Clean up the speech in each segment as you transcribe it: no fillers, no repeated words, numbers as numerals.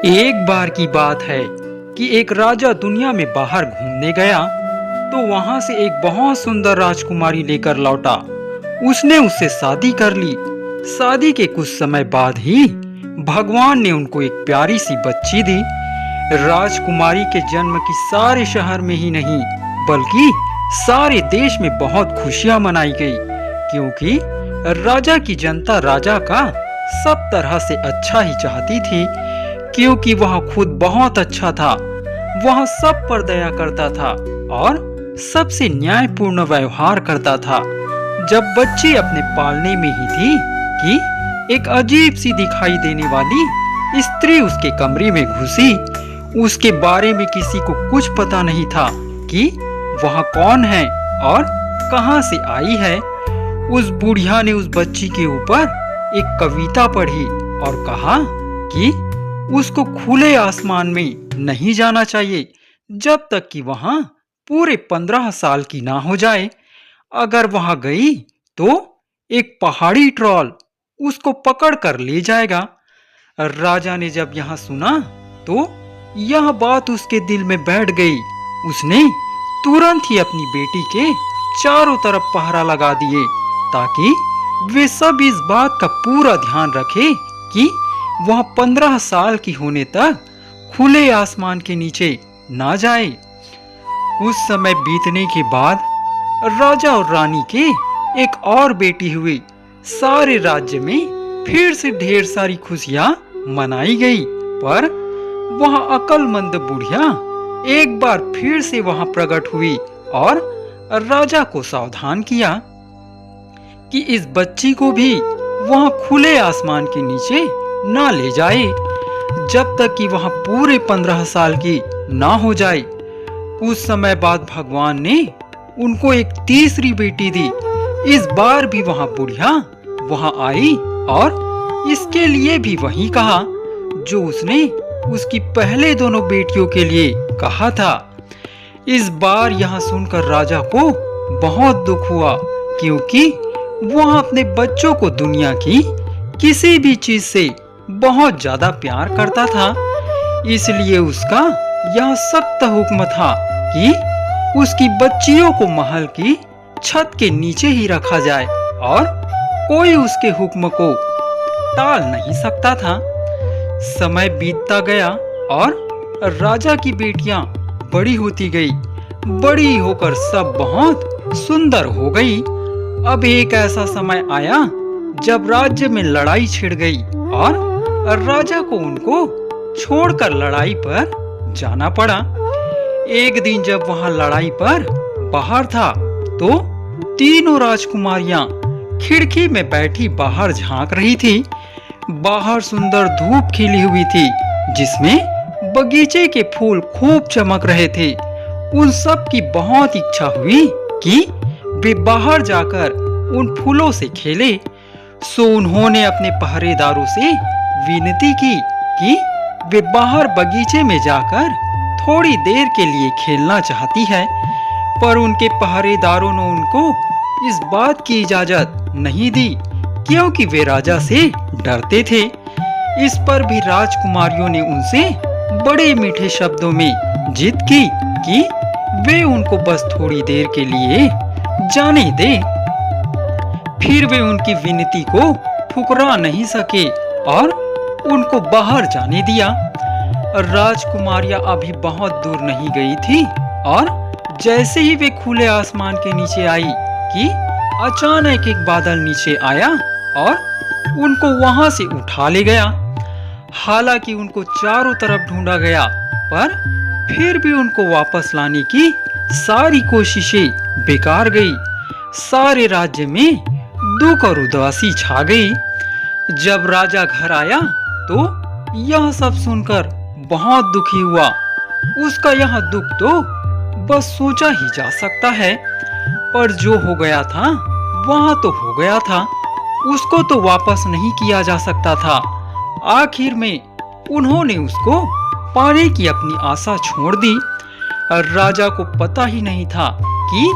एक बार की बात है कि एक राजा दुनिया में बाहर घूमने गया तो वहां से एक बहुत सुंदर राजकुमारी लेकर लौटा। उसने उससे शादी कर ली। शादी के कुछ समय बाद ही भगवान ने उनको एक प्यारी सी बच्ची दी। राजकुमारी के जन्म की सारे शहर में ही नहीं बल्कि सारे देश में बहुत खुशियां मनाई गई, क्योंकि राजा की जनता राजा का सब तरह से अच्छा ही चाहती थी, क्योंकि वह खुद बहुत अच्छा था। वह सब पर दया करता था और सबसे न्यायपूर्ण व्यवहार करता था। जब बच्ची अपने पालने में ही थी कि एक अजीब सी दिखाई देने वाली स्त्री उसके कमरे में घुसी। उसके बारे में किसी को कुछ पता नहीं था कि वह कौन है और कहां से आई है। उस बुढ़िया ने उस बच्ची के ऊपर एक कविता पढ़ी और कहा कि उसको खुले आसमान में नहीं जाना चाहिए जब तक कि वहां पूरे 15 साल की ना हो जाए। अगर वहां गई तो एक पहाड़ी ट्रॉल उसको पकड़ कर ले जाएगा। राजा ने जब यह सुना तो यह बात उसके दिल में बैठ गई। उसने तुरंत ही अपनी बेटी के चारों तरफ पहरा लगा दिए ताकि वे सब इस बात का पूरा ध्यान रखें कि वह 15 साल की होने तक खुले आसमान के नीचे ना जाए। कुछ समय बीतने के बाद राजा और रानी के एक और बेटी हुई। सारे राज्य में फिर से ढेर सारी खुशियां मनाई गई, पर वह अक्लमंद बुढ़िया एक बार फिर से वहां प्रकट हुई और राजा को सावधान किया कि इस बच्ची को भी वहां खुले आसमान के नीचे ना ले जाए जब तक कि वह पूरे 15 साल की ना हो जाए। कुछ समय बाद भगवान ने उनको एक तीसरी बेटी दी। इस बार भी वहां बुढ़िया वहां आई और इसके लिए भी वही कहा जो उसने उसकी पहले दोनों बेटियों के लिए कहा था। इस बार यह सुनकर राजा को बहुत दुख हुआ, क्योंकि वह अपने बच्चों को दुनिया की किसी भी चीज से बहुत ज्यादा प्यार करता था। इसलिए उसका यह सख्त हुक्म था कि उसकी बच्चियों को महल की छत के नीचे ही रखा जाए और कोई उसके हुक्म को टाल नहीं सकता था। समय बीतता गया और राजा की बेटियां बड़ी होती गई। बड़ी होकर सब बहुत सुंदर हो गई। अब एक ऐसा समय आया जब राज्य में लड़ाई छिड़ गई और राजा को उनको छोड़कर लड़ाई पर जाना पड़ा। एक दिन जब वहां लड़ाई पर बाहर था तो तीनों राजकुमारियां खिड़की में बैठी बाहर झांक रही थी। बाहर सुंदर धूप खिली हुई थी जिसमें बगीचे के फूल खूब चमक रहे थे। उन सब की बहुत इच्छा हुई कि वे बाहर जाकर उन फूलों से खेले। सो उन्होंने अपने पहरेदारों से विनती की कि वे बाहर बगीचे में जाकर थोड़ी देर के लिए खेलना चाहती है, पर उनके पहरेदारों ने उनको इस बात की इजाजत नहीं दी, क्योंकि वे राजा से डरते थे। इस पर भी राजकुमारियों ने उनसे बड़े मीठे शब्दों में जिद की कि वे उनको बस थोड़ी देर के लिए जाने दे। फिर वे उनकी विनती को ठुकरा नहीं सके और उनको बाहर जाने दिया। राजकुमारियां अभी बहुत दूर नहीं गई थी और जैसे ही वे खुले आसमान के नीचे आई कि अचानक एक बादल नीचे आया और उनको वहां से उठा ले गया। हालांकि उनको चारों तरफ ढूंढा गया, पर फिर भी उनको वापस लाने की सारी कोशिशें बेकार गई। सारे राज्य में दुख और उदासी छा गई। जब राजा घर आया तो यह सब सुनकर बहुत दुखी हुआ। उसका यह दुख तो बस सोचा ही जा सकता है, पर जो हो गया था वह तो हो गया था। उसको तो वापस नहीं किया जा सकता था। आखिर में उन्होंने उसको पाने की अपनी आशा छोड़ दी। राजा को पता ही नहीं था कि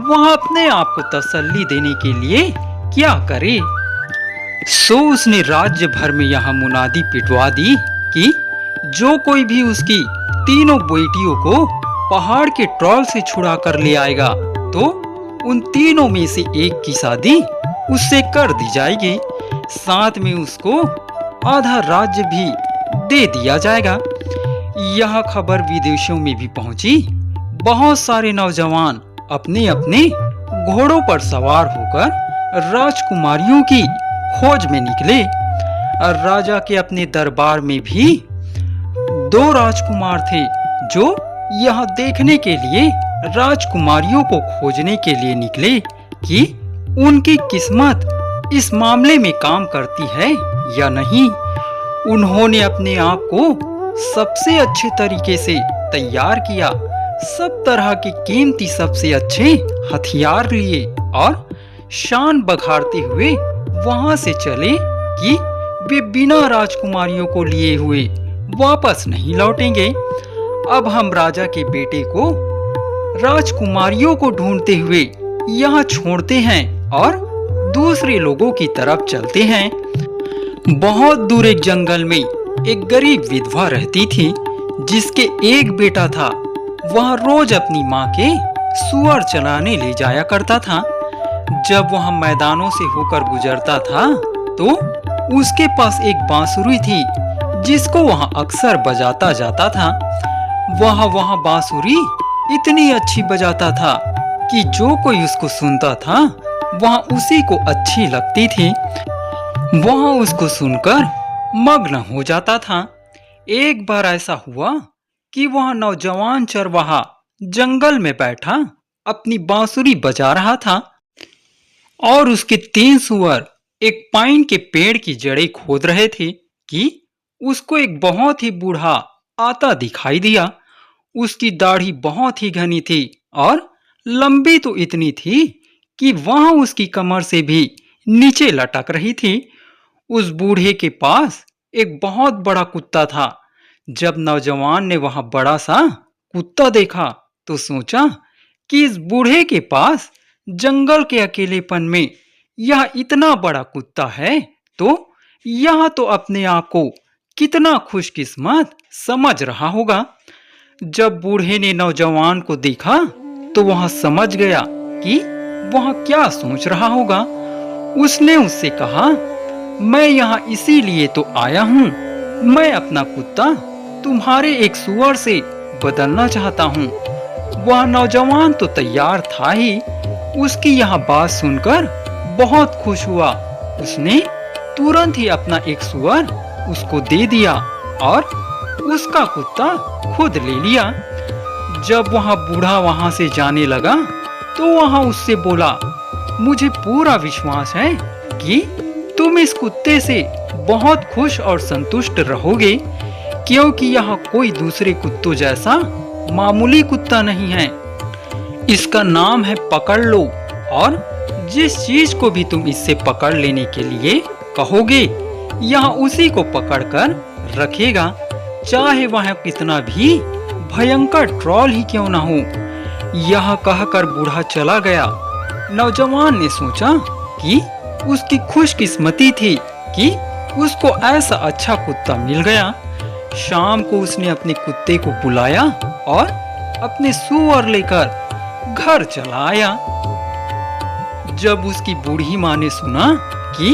वह अपने आप को तसल्ली देने के लिए क्या करे। सो उसने राज्य भर में यह मुनादी पिटवा दी कि जो कोई भी उसकी तीनों बेटियों को पहाड़ के ट्रॉल से छुड़ा कर ले आएगा तो उन तीनों में से एक की शादी उससे कर दी जाएगी, साथ में उसको आधा राज्य भी दे दिया जाएगा। यह खबर विदेशों में भी पहुंची। बहुत सारे नौजवान अपने अपने घोड़ों पर सवार होकर राजकुमारियों की खोज में निकले। राजा के अपने दरबार में भी 2 राजकुमार थे जो यह देखने के लिए राजकुमारियों को खोजने के लिए निकले कि उनकी किस्मत इस मामले में काम करती है या नहीं। उन्होंने अपने आप को सबसे अच्छे तरीके से तैयार किया, सब तरह के कीमती सबसे अच्छे हथियार लिए और शान बखारते हुए वहां से चले कि वे बिना राजकुमारियों को लिए हुए वापस नहीं लौटेंगे। अब हम राजा के बेटे को राजकुमारियों को ढूंढते हुए यहाँ छोड़ते हैं और दूसरे लोगों की तरफ चलते हैं। बहुत दूर एक जंगल में एक गरीब विधवा रहती थी जिसके एक बेटा था। वह रोज अपनी माँ के सुअर चराने ले जाया करता था। जब वह मैदानों से होकर गुजरता था तो उसके पास एक बांसुरी थी जिसको वह अक्सर बजाता जाता था। वह बांसुरी इतनी अच्छी बजाता था कि जो कोई उसको सुनता था वह उसी को अच्छी लगती थी। वह उसको सुनकर मग्न हो जाता था। एक बार ऐसा हुआ कि वह नौजवान चरवाहा जंगल में बैठा अपनी बांसुरी बजा रहा था और उसके 3 सुअर एक पाइन के पेड़ की जड़ें खोद रहे थे कि उसको एक बहुत ही बूढ़ा आता दिखाई दिया। उसकी दाढ़ी बहुत ही घनी थी और लंबी तो इतनी थी कि वह उसकी कमर से भी नीचे लटक रही थी। उस बूढ़े के पास एक बहुत बड़ा कुत्ता था। जब नौजवान ने वह बड़ा सा कुत्ता देखा तो सोचा कि इस बूढ़े के पास जंगल के अकेलेपन में यह इतना बड़ा कुत्ता है तो यह तो अपने आप को कितना खुशकिस्मत समझ रहा होगा। जब बूढ़े ने नौजवान को देखा तो वह समझ गया कि वह क्या सोच रहा होगा। उसने उससे कहा, मैं यहाँ इसीलिए तो आया हूँ। मैं अपना कुत्ता तुम्हारे एक सुअर से बदलना चाहता हूँ। वह नौजवान तो तैयार था ही। उसकी यह बात सुनकर बहुत खुश हुआ। उसने तुरंत ही अपना एक सुअर उसको दे दिया और उसका कुत्ता खुद ले लिया। जब वह बूढ़ा वहां से जाने लगा तो वह उससे बोला, मुझे पूरा विश्वास है कि तुम इस कुत्ते से बहुत खुश और संतुष्ट रहोगे क्योंकि यह कोई दूसरे कुत्तों जैसा मामूली कुत्ता नहीं है। इसका नाम है पकड़ लो और जिस चीज को भी तुम इससे पकड़ लेने के लिए कहोगे यह उसी को पकड़कर रखेगा, चाहे वह कितना भी भयंकर ट्रॉल ही क्यों ना हो। यह कहकर बूढ़ा चला गया। नौजवान ने सोचा कि उसकी खुशकिस्मती थी कि उसको ऐसा अच्छा कुत्ता मिल गया। शाम को उसने अपने कुत्ते को बुलाया और अपने सुअर लेकर घर चला आया। जब उसकी बूढ़ी माँ ने सुना कि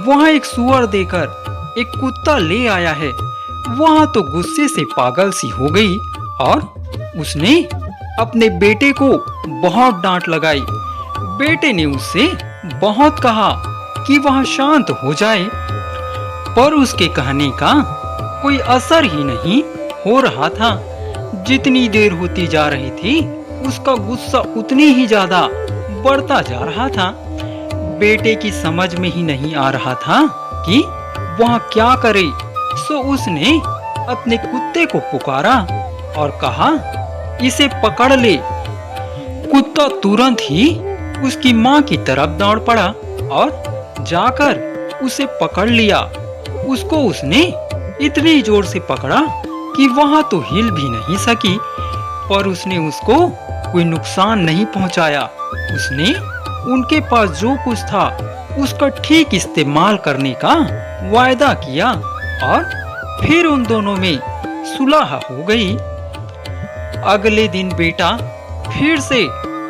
वह एक सुअर देकर एक कुत्ता ले आया है, वह तो गुस्से से पागल सी हो गई और उसने अपने बेटे को बहुत डांट लगाई। बेटे ने उससे बहुत कहा कि वह शांत हो जाए, पर उसके कहने का कोई असर ही नहीं हो रहा था। जितनी देर होती जा रही थी उसका गुस्सा उतनी ही ज्यादा बढ़ता जा रहा था। बेटे की समझ में ही नहीं आ रहा था कि वह क्या करे। सो उसने अपने कुत्ते को पुकारा और कहा, इसे पकड़ ले। कुत्ता तुरंत ही उसकी माँ की तरफ दौड़ पड़ा और जाकर उसे पकड़ लिया। उसको उसने इतनी जोर से पकड़ा कि वह तो हिल भी नहीं सकी, पर उसने उसको कोई नुकसान नहीं पहुंचाया। उसने उनके पास जो कुछ था उसका ठीक इस्तेमाल करने का वायदा किया और फिर उन दोनों में सुलह हो गई। अगले दिन बेटा फिर से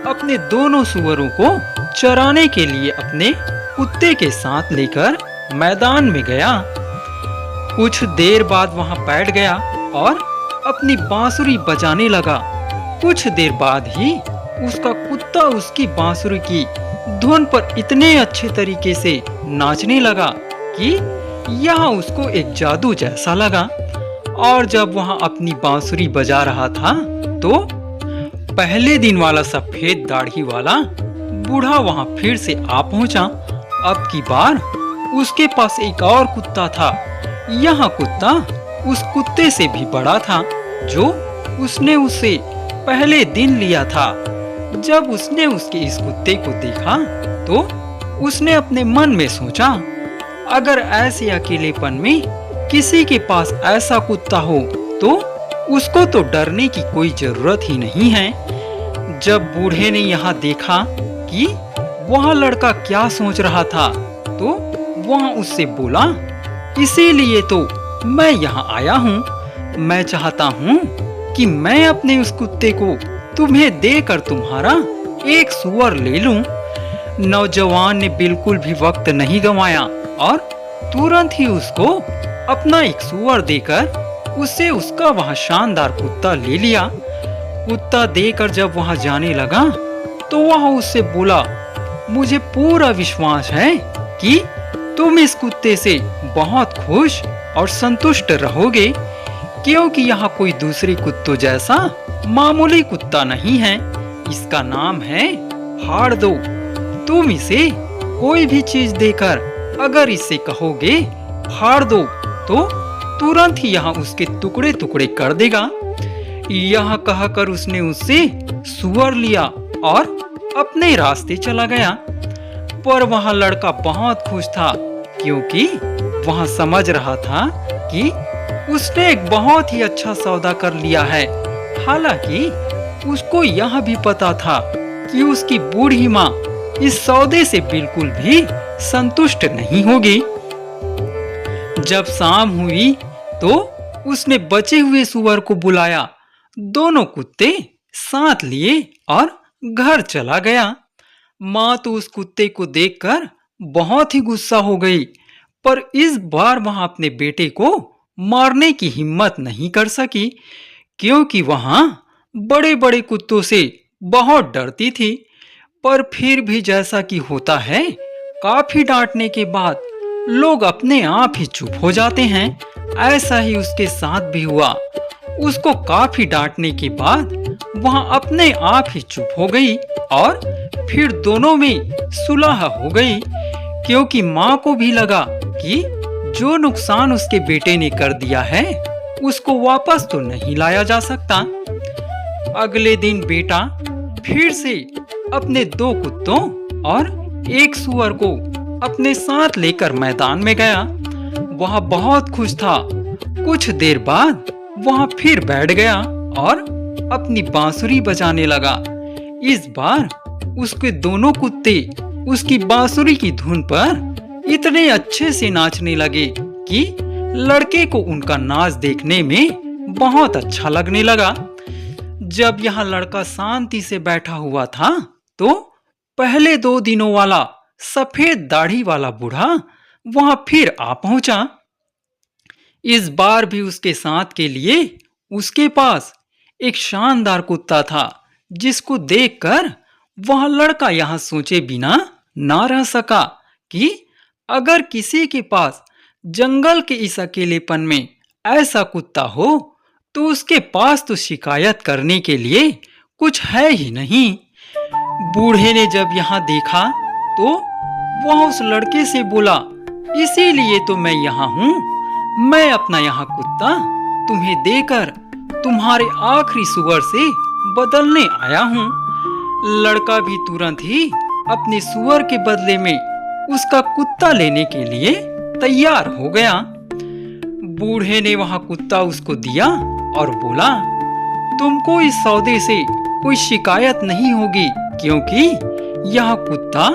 अपने दोनों सुअरों को चराने के लिए अपने कुत्ते के साथ लेकर मैदान में गया। कुछ देर बाद वहां बैठ गया और अपनी बांसुरी बजाने लगा। कुछ देर बाद ही उसका कुत्ता उसकी बांसुरी की धुन पर इतने अच्छे तरीके से नाचने लगा कि यह उसको एक जादू जैसा लगा। और जब वहां अपनी बांसुरी बजा रहा था तो पहले दिन वाला सफेद दाढ़ी वाला बूढ़ा वहां फिर से आ पहुंचा। अब की बार उसके पास एक और कुत्ता था। यह कुत्ता उस कुत्ते से भी बड़ा था जो उसने उसे पहले दिन लिया था। जब उसने उसके इस कुत्ते को देखा तो उसने अपने मन में सोचा, अगर ऐसे अकेलेपन में किसी के पास ऐसा कुत्ता हो तो उसको तो डरने की कोई जरूरत ही नहीं है। जब बूढ़े ने यहाँ देखा कि वह लड़का क्या सोच रहा था तो वह उससे बोला, इसीलिए तो मैं यहाँ आया हूँ। मैं चाहता हूँ कि मैं अपने उस कुत्ते को तुम्हें देकर तुम्हारा एक सुअर ले लूं। नौजवान ने बिल्कुल भी वक्त नहीं गंवाया और तुरंत ही उसको अपना एक सुअर देकर उससे उसका वह शानदार कुत्ता ले लिया। कुत्ता देकर जब वहां जाने लगा तो वह उससे बोला, मुझे पूरा विश्वास है कि तुम इस कुत्ते से बहुत खुश और संतुष्ट रहोगे, क्योंकि यहाँ कोई दूसरे कुत्तों जैसा मामूली कुत्ता नहीं है। इसका नाम है फाड़ दो। तुम इसे कोई भी चीज देकर अगर इससे कहोगे फाड़ दो तो तुरंत ही यहाँ उसके टुकड़े टुकड़े कर देगा। यह कहकर उसने उससे सुअर लिया और अपने रास्ते चला गया। पर वह लड़का बहुत खुश था, क्योंकि वह समझ रहा था कि उसने एक बहुत ही अच्छा सौदा कर लिया है। हालांकि उसको यह भी पता था कि उसकी बूढ़ी माँ इस सौदे से बिल्कुल भी संतुष्ट नहीं होगी। जब शाम हुई तो उसने बचे हुए सुअर को बुलाया। दोनों कुत्ते साथ लिए और घर चला गया। माँ तो उस कुत्ते को देखकर बहुत ही गुस्सा हो गई, पर इस बार वहां अपने बेटे को मारने की हिम्मत नहीं कर सकी, क्योंकि वहां बड़े बड़े कुत्तों से बहुत डरती थी। पर फिर भी जैसा कि होता है, काफी डांटने के बाद लोग अपने आप ही चुप हो जाते हैं। ऐसा ही उसके साथ भी हुआ। उसको काफी डांटने के बाद वह अपने आप ही चुप हो गई और फिर दोनों में सुलह हो गई, क्योंकि माँ को भी लगा कि जो नुकसान उसके बेटे ने कर दिया है उसको वापस तो नहीं लाया जा सकता। अगले दिन बेटा फिर से अपने दो कुत्तों और एक सुअर को अपने साथ लेकर मैदान में गया। वह बहुत खुश था। कुछ देर बाद वह फिर बैठ गया और अपनी बांसुरी बजाने लगा। इस बार उसके दोनों कुत्ते उसकी बांसुरी की धुन पर इतने अच्छे से नाचने लगे कि लड़के को उनका नाच देखने में बहुत अच्छा लगने लगा। जब यह लड़का शांति से बैठा हुआ था तो पहले 2 दिनों वाला सफेद दाढ़ी वाला बूढ़ा वहां फिर आ पहुंचा। इस बार भी उसके साथ के लिए उसके पास एक शानदार कुत्ता था, जिसको देखकर वह लड़का यहां सोचे बिना ना रह सका कि अगर किसी के पास जंगल के इस अकेलेपन में ऐसा कुत्ता हो तो उसके पास तो शिकायत करने के लिए कुछ है ही नहीं। बूढ़े ने जब यहाँ देखा तो वह उस लड़के से बोला, इसीलिए तो मैं यहाँ हूँ। मैं अपना यहाँ कुत्ता तुम्हें देकर तुम्हारे आखिरी सुअर से बदलने आया हूँ। लड़का भी तुरंत ही अपने सुअर के बदले में उसका कुत्ता लेने के लिए तैयार हो गया। बूढ़े ने वहां कुत्ता उसको दिया और बोला, तुमको इस सौदे से कोई शिकायत नहीं होगी, क्योंकि यह कुत्ता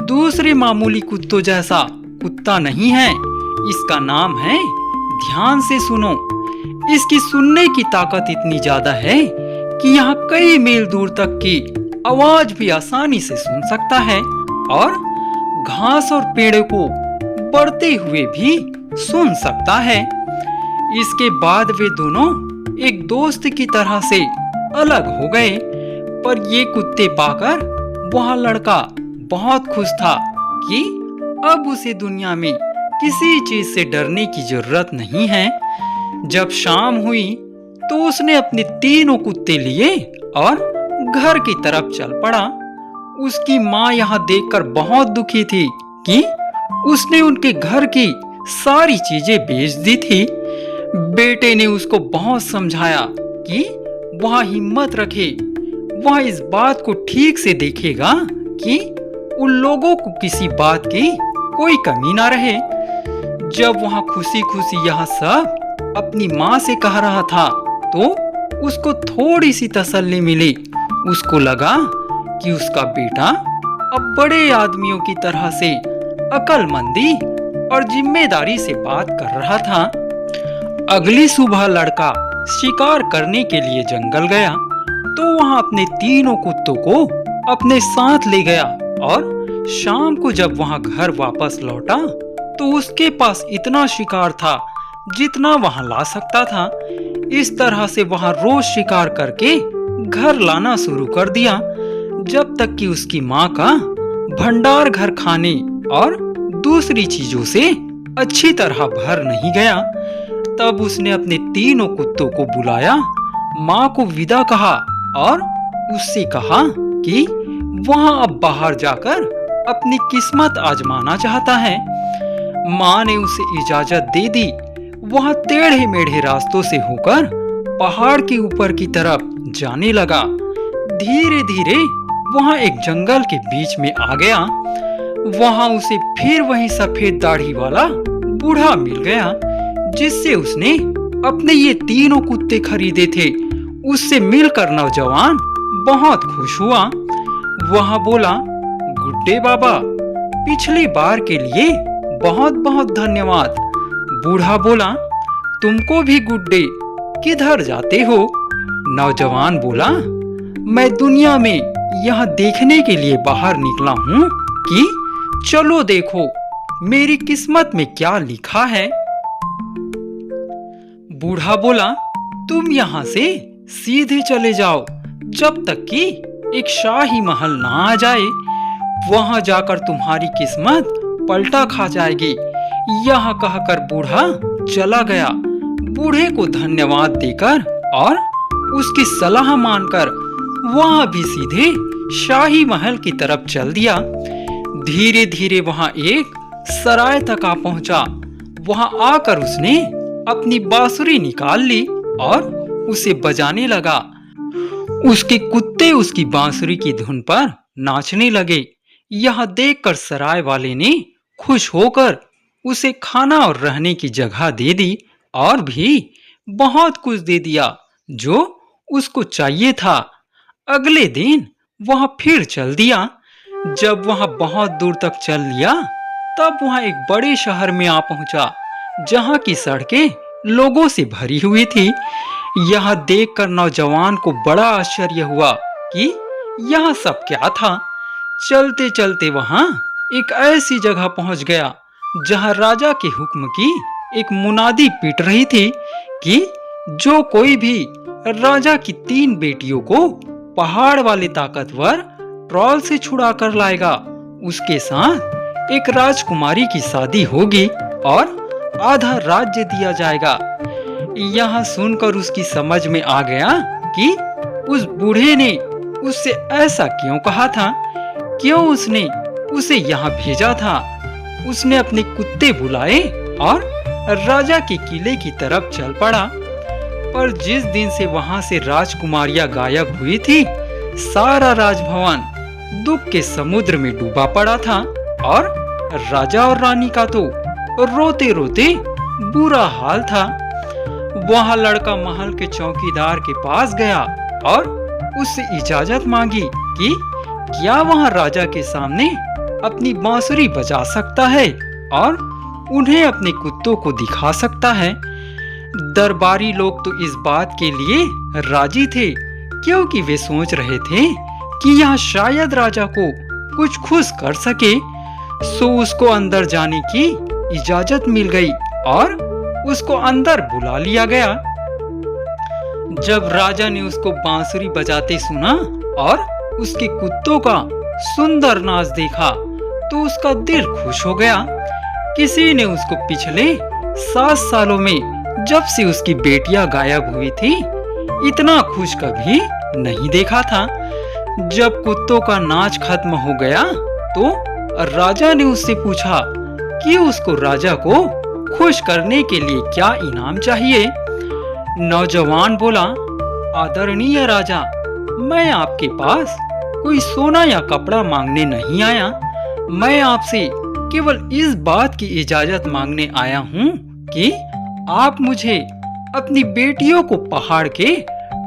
दूसरे मामूली कुत्तों जैसा कुत्ता नहीं है। इसका नाम है, ध्यान से सुनो, इसकी सुनने की ताकत इतनी ज्यादा है कि यहाँ कई मील दूर तक की आवाज भी आसानी से सुन सकता है और घास और पेड़ों को बढ़ते हुए भी सुन सकता है। इसके बाद वे दोनों एक दोस्त की तरह से अलग हो गए, पर ये कुत्ते पाकर वह लड़का बहुत खुश था कि अब उसे दुनिया में किसी चीज से डरने की जरूरत नहीं है। जब शाम हुई तो उसने अपने तीनों कुत्ते लिए और घर की तरफ चल पड़ा। उसकी माँ यहाँ देखकर बहुत दुखी थी कि उसने उनके घर की सारी चीजें बेच दी थी। बेटे ने उसको बहुत समझाया कि वह हिम्मत रखे, वह इस बात को ठीक से देखेगा कि उन लोगों को किसी बात की कोई कमी ना रहे। जब वह खुशी खुशी यह सब अपनी माँ से कह रहा था तो उसको थोड़ी सी तसल्ली मिली। उसको लगा कि उसका बेटा अब बड़े आदमियों की तरह से अक्लमंदी और जिम्मेदारी से बात कर रहा था। अगली सुबह लड़का शिकार करने के लिए जंगल गया तो वहां अपने तीनों कुत्तों को अपने साथ ले गया और शाम को जब वहां घर वापस लौटा तो उसके पास इतना शिकार था जितना वहां ला सकता था। इस तरह से वहां रोज शिकार करके घर लाना शुरू कर दिया जब तक कि उसकी माँ का भंडार घर खाने और दूसरी चीजों से अच्छी तरह भर नहीं गया। तब उसने अपने तीनों कुत्तों को बुलाया, माँ को विदा कहा और उससे कहा कि वह अब बाहर जाकर अपनी किस्मत आजमाना चाहता है। माँ ने उसे इजाजत दे दी। वह टेढ़े मेढ़े रास्तों से होकर पहाड़ के ऊपर की तरफ जाने लगा। धीरे धीरे वह एक जंगल के बीच में आ गया। वहां उसे फिर वही सफेद दाढ़ी वाला बूढ़ा मिल गया जिससे उसने अपने ये तीनों कुत्ते खरीदे थे। उससे मिलकर नौजवान बहुत खुश हुआ। वह बोला, गुड्डे बाबा, पिछली बार के लिए बहुत बहुत धन्यवाद। बूढ़ा बोला, तुमको भी गुड्डे, किधर जाते हो? नौजवान बोला, मैं दुनिया में यह देखने के लिए बाहर निकला हूँ कि चलो देखो मेरी किस्मत में क्या लिखा है। बूढ़ा बोला, तुम यहाँ से सीधे चले जाओ जब तक कि एक शाही महल ना आ जाए। वहां जाकर तुम्हारी किस्मत पलटा खा जाएगी। यह कहकर बूढ़ा चला गया। बूढ़े को धन्यवाद देकर और उसकी सलाह मानकर वह भी सीधे शाही महल की तरफ चल दिया। धीरे धीरे वहां एक सराय तक आ पहुंचा। वहां आकर उसने अपनी बांसुरी निकाल ली और उसे बजाने लगा। उसके कुत्ते उसकी बांसुरी की धुन पर नाचने लगे। यह देखकर सराय वाले ने खुश होकर उसे खाना और रहने की जगह दे दी और भी बहुत कुछ दे दिया जो उसको चाहिए था। अगले दिन वह फिर चल दिया। जब वह बहुत दूर तक चल लिया तब वह एक बड़े शहर में आ पहुंचा जहां की सड़कें लोगों से भरी हुई थी। यह देखकर नौजवान को बड़ा आश्चर्य हुआ कि यह सब क्या था। चलते चलते वहां एक ऐसी जगह पहुंच गया जहां राजा के हुक्म की एक मुनादी पीट रही थी कि जो कोई भी राजा की 3 बेटियों को पहाड़ वाले ताकतवर ट्रॉल से छुड़ा कर लाएगा उसके साथ एक राजकुमारी की शादी होगी और आधा राज्य दिया जाएगा। यह सुनकर उसकी समझ में आ गया कि उस बूढ़े ने उससे ऐसा क्यों कहा था, क्यों उसने उसे यहाँ भेजा था। उसने अपने कुत्ते बुलाए और राजा के किले की तरफ चल पड़ा। पर जिस दिन से वहां से राजकुमारियां गायब हुई थी, सारा राजभवन दुख के समुद्र में डूबा पड़ा था और राजा और रानी का तो रोते रोते बुरा हाल था। वह लड़का महल के चौकीदार के पास गया और उससे इजाजत मांगी कि क्या वह राजा के सामने अपनी बांसुरी बजा सकता है और उन्हें अपने कुत्तों को दिखा सकता है। दरबारी लोग तो इस बात के लिए राजी थे, क्योंकि वे सोच रहे थे कि यह शायद राजा को कुछ खुश कर सके। सो उसको अंदर जाने की इजाजत मिल गई और उसको अंदर बुला लिया गया। जब राजा ने उसको बांसुरी बजाते सुना और उसके कुत्तों का सुंदर नाच देखा तो उसका दिल खुश हो गया। किसी ने उसको पिछले 7 सालों में जब से उसकी बेटियां गायब हुई थी इतना खुश कभी नहीं देखा था। जब कुत्तों का नाच खत्म हो गया तो राजा ने उससे पूछा कि उसको राजा को खुश करने के लिए क्या इनाम चाहिए। नौजवान बोला, आदरणीय राजा, मैं आपके पास कोई सोना या कपड़ा मांगने नहीं आया। मैं आपसे केवल इस बात की इजाजत मांगने आया हूँ कि आप मुझे अपनी बेटियों को पहाड़ के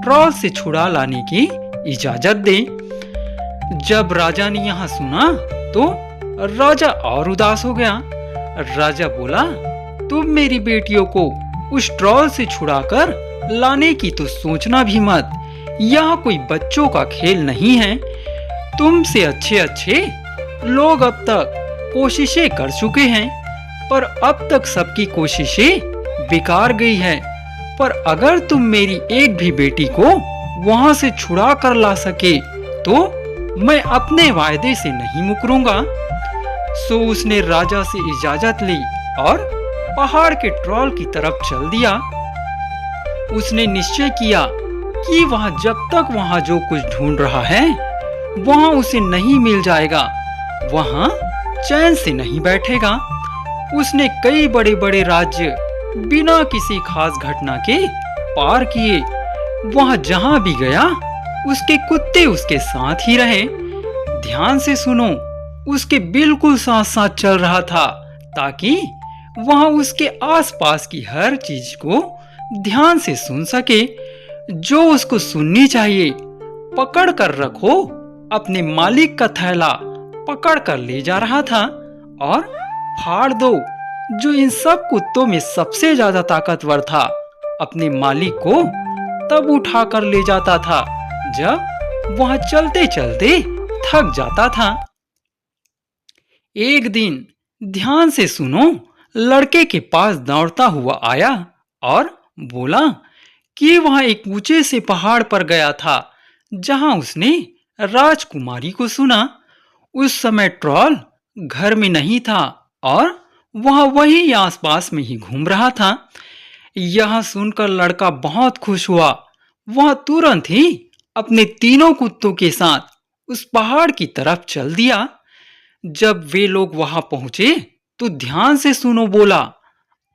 ट्रॉल से छुड़ा लाने की इजाजत दें। जब राजा ने यहाँ सुना तो राजा और उदास हो गया। राजा बोला, तुम मेरी बेटियों को उस ट्रॉल से छुड़ाकर लाने की तो सोचना भी मत। यहाँ कोई बच्चों का खेल नहीं है। तुमसे अच्छे अच्छे लोग अब तक कोशिशें कर चुके हैं, पर अब तक सबकी कोशिशें बेकार गई है। पर अगर तुम मेरी एक भी बेटी को वहां से छुड़ा कर ला सके तो मैं अपने वायदे से नहीं मुकरूंगा। सो उसने राजा से इजाजत ली और पहाड़ के ट्रॉल की तरफ चल दिया। उसने निश्चय किया कि वह जब तक वहां जो कुछ ढूंढ रहा है वहां उसे नहीं मिल जाएगा, वहां चैन से नहीं बैठेगा। उसने कई बड़े बड़े राज्य बिना किसी खास घटना के पार किए। वहां जहां भी गया उसके कुत्ते उसके साथ ही रहे। ध्यान से सुनो, उसके बिल्कुल साथ साथ चल रहा था ताकि वहां उसके आसपास की हर चीज को ध्यान से सुन सके जो उसको सुननी चाहिए। पकड़ कर रखो, अपने मालिक का थैला पकड़ कर ले जा रहा था और फाड़ दो जो इन सब कुत्तों में सबसे ज्यादा ताकतवर था। अपने मालिक को तब उठा कर ले जाता था जब वह चलते चलते थक जाता था। एक दिन, ध्यान से सुनो, लड़के के पास दौड़ता हुआ आया और बोला कि वह एक ऊंचे से पहाड़ पर गया था जहां उसने राजकुमारी को सुना। उस समय ट्रॉल घर में नहीं था और वह वहीं आसपास में ही घूम रहा था। यह सुनकर लड़का बहुत खुश हुआ। वह तुरंत ही अपने तीनों कुत्तों के साथ उस पहाड़ की तरफ चल दिया। जब वे लोग वहां पहुंचे तो ध्यान से सुनो, बोला,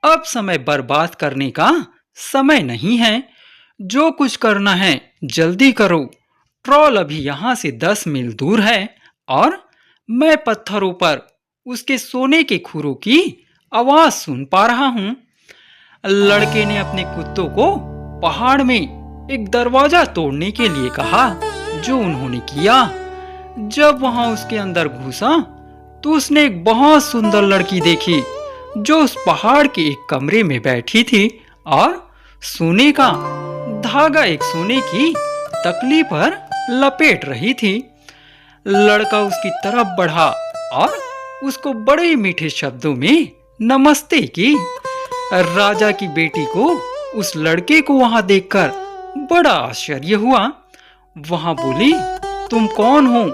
अब समय बर्बाद करने का समय नहीं है। जो कुछ करना है जल्दी करो। ट्रॉल अभी यहाँ से 10 मील दूर है और मैं पत्थरों पर उसके सोने के खुरों की आवाज सुन पा रहा हूँ। लड़के ने अपने कुत्तों को पहाड़ में एक दरवाजा तोड़ने के लिए कहा, जो उन्होंने किया। जब वहां उसके अंदर घुसा तो उसने एक बहुत सुंदर लड़की देखी जो उस पहाड़ के एक कमरे में बैठी थी और सोने का धागा एक सोने की तकली पर लपेट रही थी। लड़का उसकी तरफ बढ़ा और उसको बड़े मीठे शब्दों में नमस्ते की। राजा की बेटी को उस लड़के को वहां देखकर बड़ा आश्चर्य हुआ। वहां बोली, तुम कौन हो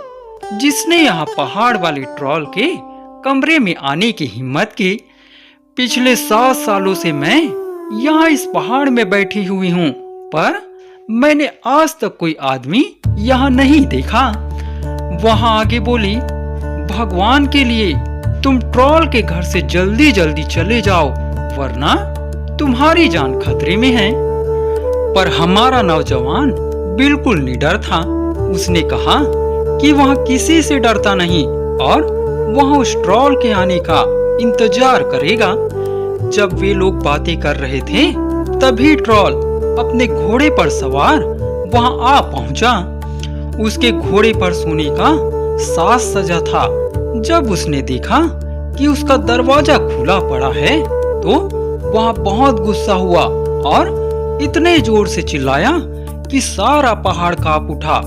जिसने यहाँ पहाड़ वाले ट्रॉल के कमरे में आने की हिम्मत की? पिछले 7 सालों से मैं यहाँ इस पहाड़ में बैठी हुई हूँ, पर मैंने आज तक कोई आदमी यहाँ नहीं देखा। वहां आगे बोली, भगवान के लिए तुम ट्रॉल के घर से जल्दी जल्दी चले जाओ, वरना तुम्हारी जान खतरे में है। पर हमारा नौजवान बिल्कुल निडर था। उसने कहा कि वह किसी से डरता नहीं और वह उस ट्रॉल के आने का इंतजार करेगा। जब वे लोग बातें कर रहे थे तभी ट्रॉल अपने घोड़े पर सवार वहां आ पहुंचा। उसके घोड़े पर सोने का साज सजा था। जब उसने देखा कि उसका दरवाजा खुला पड़ा है तो वह बहुत गुस्सा हुआ और इतने जोर से चिल्लाया कि सारा पहाड़ कांप उठा।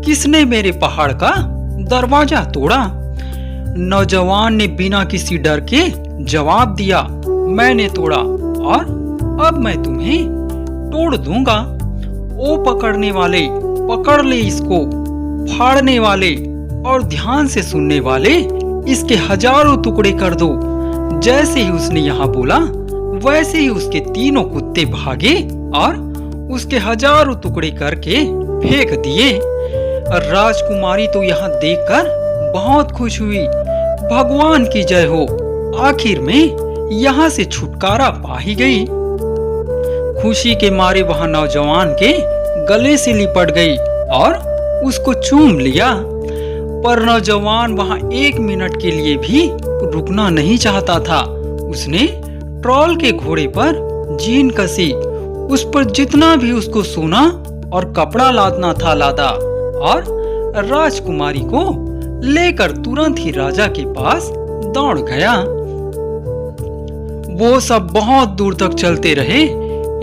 किसने मेरे पहाड़ का दरवाजा तोड़ा? नौजवान ने बिना किसी डर के जवाब दिया, मैंने तोड़ा और अब मैं तुम्हें तोड़ दूंगा। ओ पकड़ने वाले, पकड़ ले इसको। फाड़ने वाले और ध्यान से सुनने वाले, इसके हजारों टुकड़े कर दो। जैसे ही उसने यहाँ बोला वैसे ही उसके तीनों कुत्ते भागे और उसके हजारों टुकड़े करके फेंक दिए। राजकुमारी तो यहाँ देखकर बहुत खुश हुई। भगवान की जय हो, आखिर में यहाँ से छुटकारा पा ही गई। खुशी के मारे वहाँ नौजवान के गले से लिपट गई और उसको चूम लिया। पर नौजवान वहाँ 1 मिनट के लिए भी रुकना नहीं चाहता था। उसने ट्रॉल के घोड़े पर जीन कसी, उस पर जितना भी उसको सोना और कपड़ा लादना था लादा और राजकुमारी को लेकर तुरंत ही राजा के पास दौड़ गया। वो सब बहुत दूर तक चलते रहे।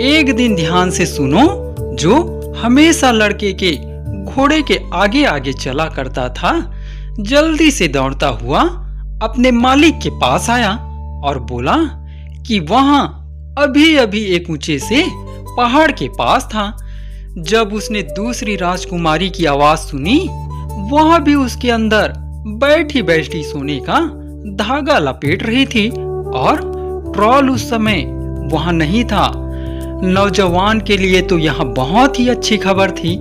एक दिन ध्यान से सुनो, जो हमेशा लड़के के घोड़े के आगे आगे चला करता था, जल्दी से दौड़ता हुआ अपने मालिक के पास आया और बोला कि वहां अभी अभी एक ऊंचे से पहाड़ के पास था। जब उसने दूसरी राजकुमारी की आवाज सुनी, वहां भी उसके अंदर बैठी बैठी सोने का धागा लपेट रही थी और ट्रॉल उस समय वहां नहीं था। नौजवान के लिए तो यहाँ बहुत ही अच्छी खबर थी।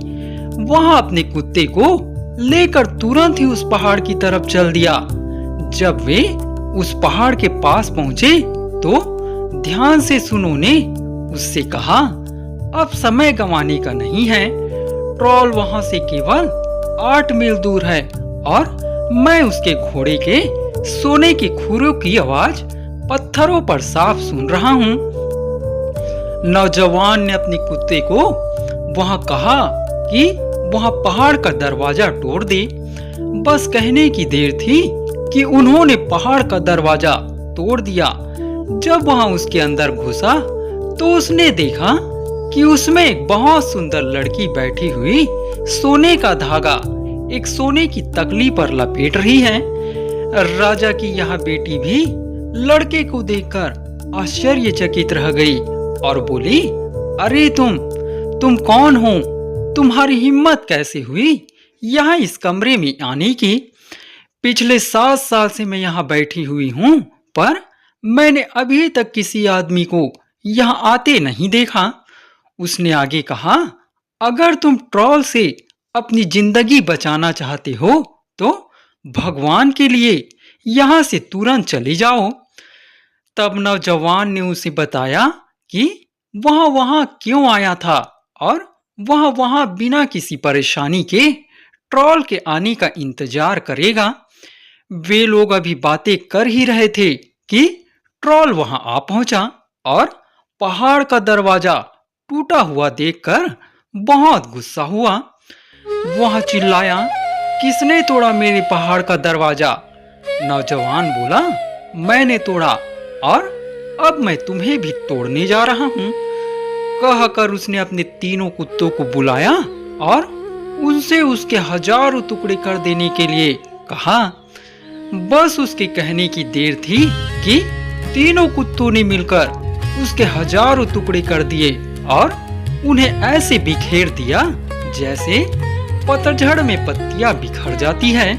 वहां अपने कुत्ते को लेकर तुरंत ही उस पहाड़ की तरफ चल दिया। जब वे उस पहाड़ के पास पहुंचे तो ध्यान से सुनो ने उससे कहा, अब समय गंवाने का नहीं है। ट्रॉल वहां से केवल 8 मील दूर है और मैं उसके घोड़े के सोने की खुरों की आवाज पत्थरों पर साफ सुन रहा हूँ। नौजवान ने अपने कुत्ते को वहां कहा कि वहां पहाड़ का दरवाजा तोड़ दे। बस कहने की देर थी कि उन्होंने पहाड़ का दरवाजा तोड़ दिया। जब वहां उसके अंदर घुसा तो उसने देखा कि उसमें एक बहुत सुंदर लड़की बैठी हुई सोने का धागा एक सोने की तकली पर लपेट रही है। राजा की यह बेटी भी लड़के को देखकर आश्चर्यचकित रह गई और बोली, अरे तुम कौन हो? तुम्हारी हिम्मत कैसे हुई यहाँ इस कमरे में आने की? पिछले 7 साल से मैं यहाँ बैठी हुई हूँ, पर मैंने अभी तक किसी आदमी को यहाँ आते नहीं देखा। उसने आगे कहा, अगर तुम ट्रॉल से अपनी जिंदगी बचाना चाहते हो तो भगवान के लिए यहाँ से तुरंत चले जाओ। तब नौजवान ने उसे बताया कि वहां क्यों आया था और वहां बिना किसी परेशानी के ट्रॉल के आने का इंतजार करेगा। वे लोग अभी बातें कर ही रहे थे कि ट्रॉल वहां आ पहुंचा और पहाड़ का दरवाजा टूटा हुआ देखकर बहुत गुस्सा हुआ। वह चिल्लाया, किसने तोड़ा मेरे पहाड़ का दरवाजा? नौजवान बोला, मैंने तोड़ा और अब मैं तुम्हें भी तोड़ने जा रहा हूँ। कहकर उसने अपने तीनों कुत्तों को बुलाया और उनसे उसके हजारों टुकड़े कर देने के लिए कहा। बस उसके कहने की देर थी कि तीनों कुत्तों ने मिलकर उसके हजारों टुकड़े कर दिए और उन्हें ऐसे बिखेर दिया जैसे पतझड़ में पत्तियां बिखर जाती है।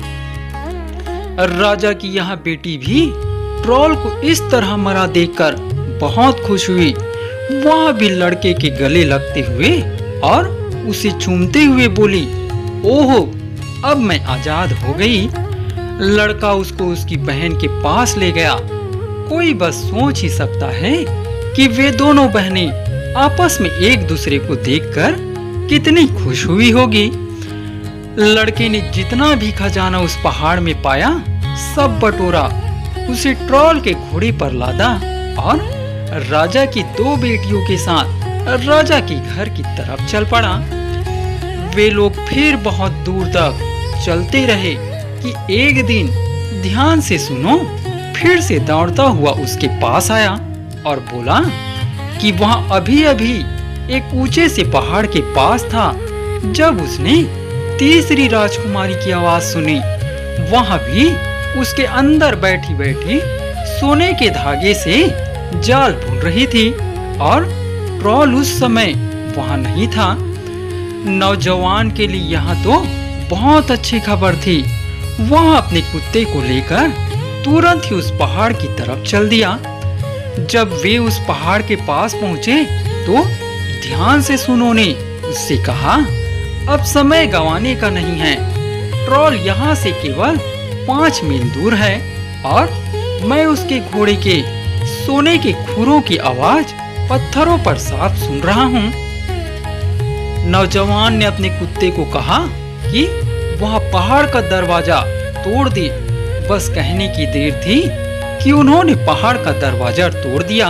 राजा की यह बेटी भी ट्रॉल को इस तरह मरा देखकर बहुत खुश हुई। वह भी लड़के के गले लगते हुए और उसे चूमते हुए बोली, ओहो, अब मैं आजाद हो गई। लड़का उसको उसकी बहन के पास ले गया। कोई बस सोच ही सकता है कि वे दोनों बहनें आपस में एक दूसरे को देखकर कितनी खुश हुई होगी। लड़के ने जितना भी खजाना उस पहाड़ में पाया सब बटोरा, उसे ट्रॉल के घोड़े पर लादा और राजा की 2 बेटियों के साथ राजा के घर की तरफ चल पड़ा। वे लोग फिर बहुत दूर तक चलते रहे कि एक दिन ध्यान से सुनो फिर से दौड़ता हुआ उसके पास आया और बोला कि वहां अभी अभी एक ऊंचे से पहाड़ के पास था। जब उसने तीसरी राजकुमारी की आवाज सुनी, वहां भी उसके अंदर बैठी बैठी सोने के धागे से जाल बुन रही थी और ट्रॉल उस समय वहां नहीं था। नौजवान के लिए यहाँ तो बहुत अच्छी खबर थी। वह अपने कुत्ते को लेकर तुरंत ही उस पहाड़ की तरफ चल दिया। जब वे उस पहाड़ के पास पहुंचे तो ध्यान से सुनो ने उससे कहा, अब समय गंवाने का नहीं है। ट्रॉल यहाँ से केवल 5 मील दूर है और मैं उसके घोड़े के सोने के खुरों की आवाज पत्थरों पर साफ सुन रहा हूँ। नौजवान ने अपने कुत्ते को कहा कि वह पहाड़ का दरवाजा तोड़ दे। बस कहने की देर थी कि उन्होंने पहाड़ का दरवाजा तोड़ दिया।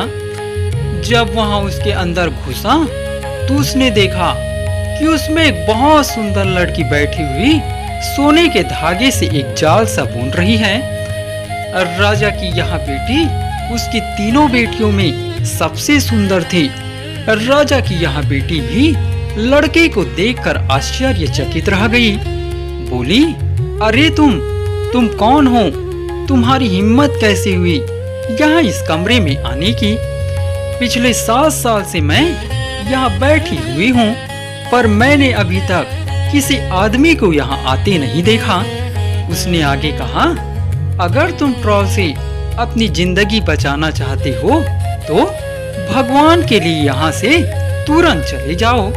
जब वहां उसके अंदर घुसा तो उसने देखा कि उसमें एक बहुत सुंदर लड़की बैठी हुई सोने के धागे से एक जाल सा बुन रही है। राजा की यह बेटी उसकी तीनों बेटियों में सबसे सुंदर थी। राजा की यह बेटी भी लड़के को देखकर आश्चर्यचकित रह गई। बोली, अरे तुम कौन हो? तुम्हारी हिम्मत कैसे हुई यहाँ इस कमरे में आने की? पिछले 7 साल से मैं यहाँ बैठी हुई हूँ, पर मैंने अभी तक किसी आदमी को यहाँ आते नहीं देखा। उसने आगे कहा, अगर तुम ट्रॉल से अपनी जिंदगी बचाना चाहते हो तो भगवान के लिए यहाँ से तुरंत चले जाओ।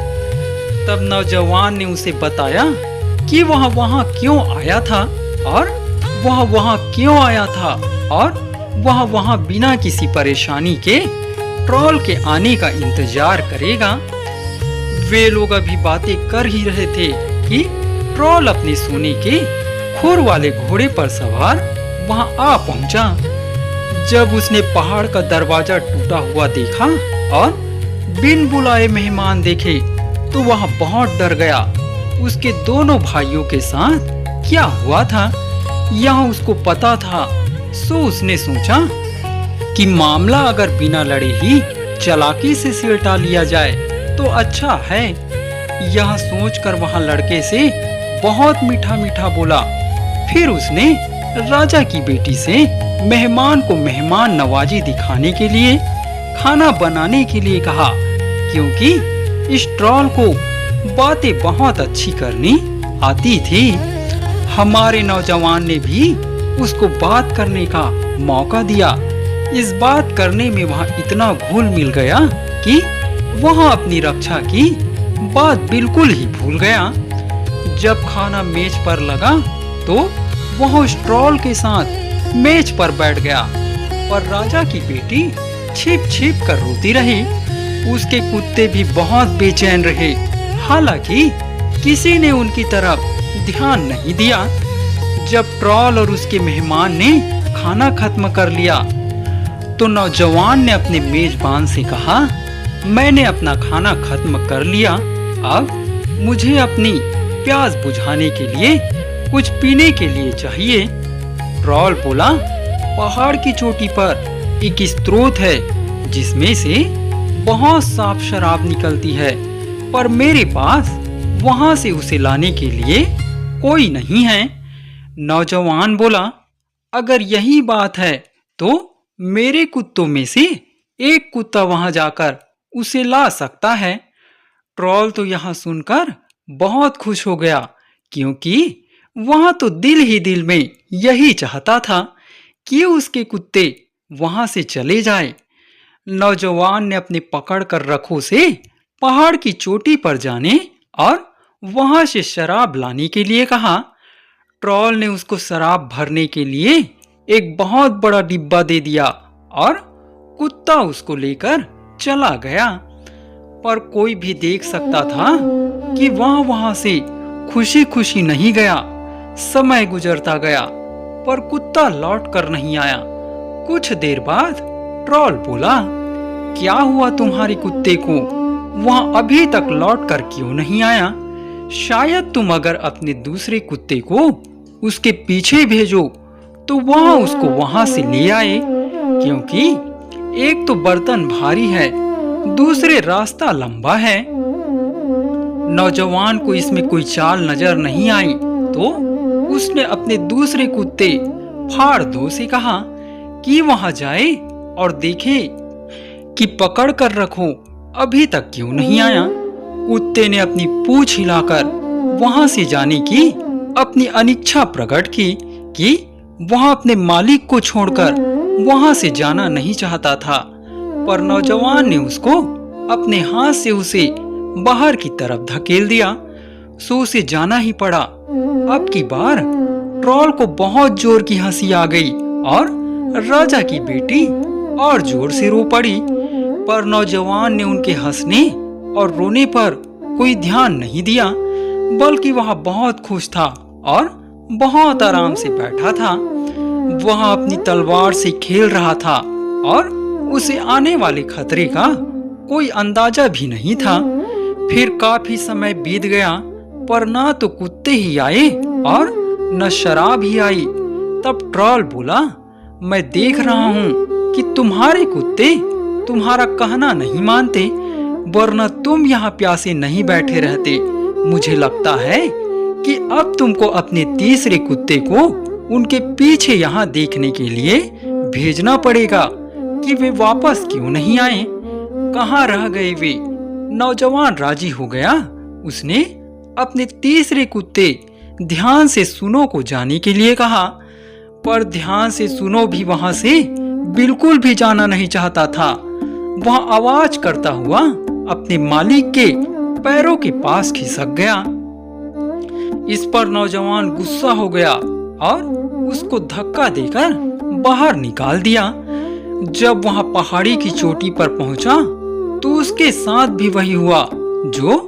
तब नौजवान ने उसे बताया कि वह वहाँ क्यों आया था और वह वहाँ क्यों आया था और वह वहाँ बिना किसी परेशानी के ट्रॉल के आने का इंतजार करेगा। वे लोग अभी बातें कर ही रहे थे कि ट्रॉल अपने सोने के खुर वाले घोड़े पर सवार वहां आ पहुंचा। जब उसने पहाड़ का दरवाजा टूटा हुआ देखा और बिन बुलाए मेहमान देखे तो वह बहुत डर गया। उसके दोनों भाइयों के साथ क्या हुआ था यह उसको पता था। सो उसने सोचा कि मामला अगर बिना लड़े ही चालाकी से सिलटा लिया जाए तो अच्छा है। यह सोचकर वहां लड़के से बहुत मीठा मीठा बोला। फिर उसने राजा की बेटी से मेहमान को मेहमान नवाजी दिखाने के लिए खाना बनाने के लिए कहा, क्योंकि इस ट्रॉल को बातें बहुत अच्छी करनी आती थी। हमारे नौजवान ने भी उसको बात करने का मौका दिया। इस बात करने में वह इतना घुल मिल गया कि वह अपनी रक्षा की बात बिल्कुल ही भूल गया। जब खाना मेज पर लगा तो वह उस ट्रॉल के साथ मेज पर बैठ गया, पर राजा की बेटी छिप छिप कर रोती रही। उसके कुत्ते भी बहुत बेचैन रहे, हालांकि किसी ने उनकी तरफ ध्यान नहीं दिया। जब ट्रॉल और उसके मेहमान ने खाना खत्म कर लिया तो नौजवान ने अपने मेजबान से कहा, मैंने अपना खाना खत्म कर लिया, अब मुझे अपनी प्यास बुझाने के लिए कुछ पीने के लिए चाहिए। ट्रॉल बोला, पहाड़ की चोटी पर एक स्रोत है जिसमें से बहुत साफ शराब निकलती है, पर मेरे पास वहां से उसे लाने के लिए कोई नहीं है। नौजवान बोला, अगर यही बात है तो मेरे कुत्तों में से एक कुत्ता वहां जाकर उसे ला सकता है। ट्रॉल तो यहाँ सुनकर बहुत खुश हो गया, क्योंकि वहां तो दिल ही दिल में यही चाहता था कि उसके कुत्ते वहां से चले जाए। नौजवान ने अपने पकड़ कर रखों से पहाड़ की चोटी पर जाने और वहां से शराब लाने के लिए कहा। ट्रॉल ने उसको शराब भरने के लिए एक बहुत बड़ा डिब्बा दे दिया और कुत्ता उसको लेकर चला गया। पर कोई भी देख सकता था कि वहां से खुशी खुशी नहीं गया। समय गुजरता गया पर कुत्ता लौट कर नहीं आया। कुछ देर बाद ट्रॉल बोला, क्या हुआ तुम्हारे कुत्ते को? वह अभी तक लौट कर क्यों नहीं आया? शायद तुम अगर अपने दूसरे कुत्ते को उसके पीछे भेजो तो वह उसको वहां से ले आए, क्योंकि एक तो बर्तन भारी है दूसरे रास्ता लंबा है। नौजवान को इसमें कोई चाल नजर नहीं आई तो उसने अपने दूसरे कुत्ते फाड़-दो से कहा कि वहां जाए और देखे कि पकड़ कर रखो अभी तक क्यों नहीं आया। कुत्ते ने अपनी पूंछ हिलाकर वहां से जाने की अपनी अनिच्छा प्रकट की कि वह अपने मालिक को छोड़कर वहां से जाना नहीं चाहता था, पर नौजवान ने उसको अपने हाथ से उसे बाहर की तरफ धकेल दिया, सो उसे जाना ही पड़ा। अब की बार ट्रॉल को बहुत जोर की हंसी आ गई और राजा की बेटी और जोर से रो पड़ी, पर नौजवान ने उनके हंसने और रोने पर कोई ध्यान नहीं दिया, बल्कि वह बहुत खुश था और बहुत आराम से बैठा था। वह अपनी तलवार से खेल रहा था और उसे आने वाले खतरे का कोई अंदाजा भी नहीं था। फिर काफी समय बीत गया, पर ना तो कुत्ते ही आए और न शराब ही आई। तब ट्रॉल बोला, मैं देख रहा हूँ कि तुम्हारे कुत्ते तुम्हारा कहना नहीं मानते, वरना तुम यहाँ प्यासे नहीं बैठे रहते। मुझे लगता है कि अब तुमको अपने तीसरे कुत्ते को उनके पीछे यहाँ देखने के लिए भेजना पड़ेगा कि वे वापस क्यों नहीं आए, कहाँ रह गए वे। नौजवान राजी हो गया। उसने अपने तीसरे कुत्ते ध्यान से सुनो को जाने के लिए कहा, पर ध्यान से सुनो भी वहां से बिल्कुल भी जाना नहीं चाहता था। वह आवाज करता हुआ अपने मालिक के पैरों के पास खिसक गया। इस पर नौजवान गुस्सा हो गया और उसको धक्का देकर बाहर निकाल दिया। जब वह पहाड़ी की चोटी पर पहुंचा तो उसके साथ भी वही हुआ जो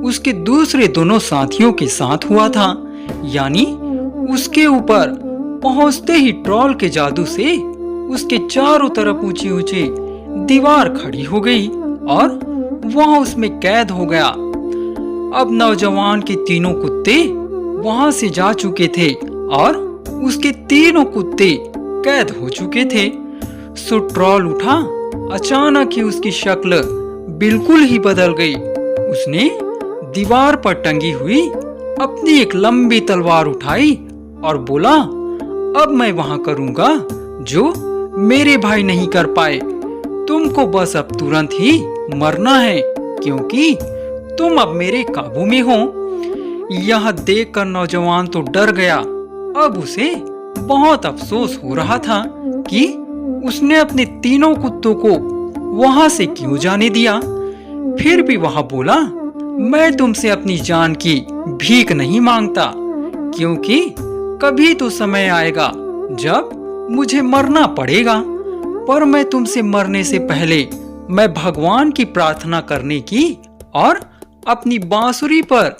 उसके दूसरे दोनों साथियों के साथ हुआ था, यानी उसके ऊपर पहुंचते ही ट्रॉल के जादू से उसके चारों तरफ ऊंची ऊंची दीवार खड़ी हो गई और वह उसमें कैद हो गया। अब नौजवान के तीनों कुत्ते वहां से जा चुके थे और उसके तीनों कुत्ते कैद हो चुके थे। सो ट्रॉल उठा। अचानक ही उसकी शक्ल बिल्कुल ही बदल गई। उसने दीवार पर टंगी हुई अपनी एक लंबी तलवार उठाई और बोला, अब मैं वहां करूंगा जो मेरे भाई नहीं कर पाए। तुमको बस अब तुरंत ही मरना है, क्योंकि तुम अब मेरे काबू में हो। यह देखकर नौजवान तो डर गया। अब उसे बहुत अफसोस हो रहा था कि उसने अपने तीनों कुत्तों को वहां से क्यों जाने दिया। फिर भी वह बोला, मैं तुमसे अपनी जान की भीख नहीं मांगता, क्योंकि कभी तो समय आएगा जब मुझे मरना पड़ेगा, पर मैं तुमसे मरने से पहले मैं भगवान की प्रार्थना करने की और अपनी बांसुरी पर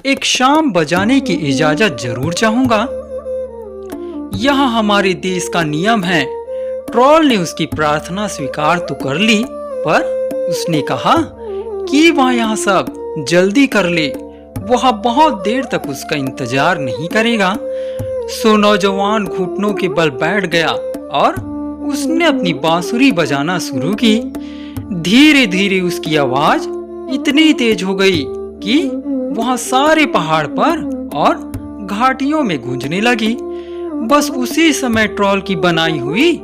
एक शाम बजाने की इजाजत जरूर चाहूंगा। यह हमारे देश का नियम है। ट्रॉल ने उसकी प्रार्थना स्वीकार तो कर ली, पर उसने कहा कि वह यहाँ सब जल्दी कर ले, वह बहुत देर तक उसका इंतजार नहीं करेगा। सो नौजवान घुटनों के बल बैठ गया और उसने अपनी बांसुरी बजाना शुरू की। धीरे धीरे उसकी आवाज इतनी तेज हो गई कि वह सारे पहाड़ पर और घाटियों में गूंजने लगी। बस उसी समय ट्रॉल की बनाई हुई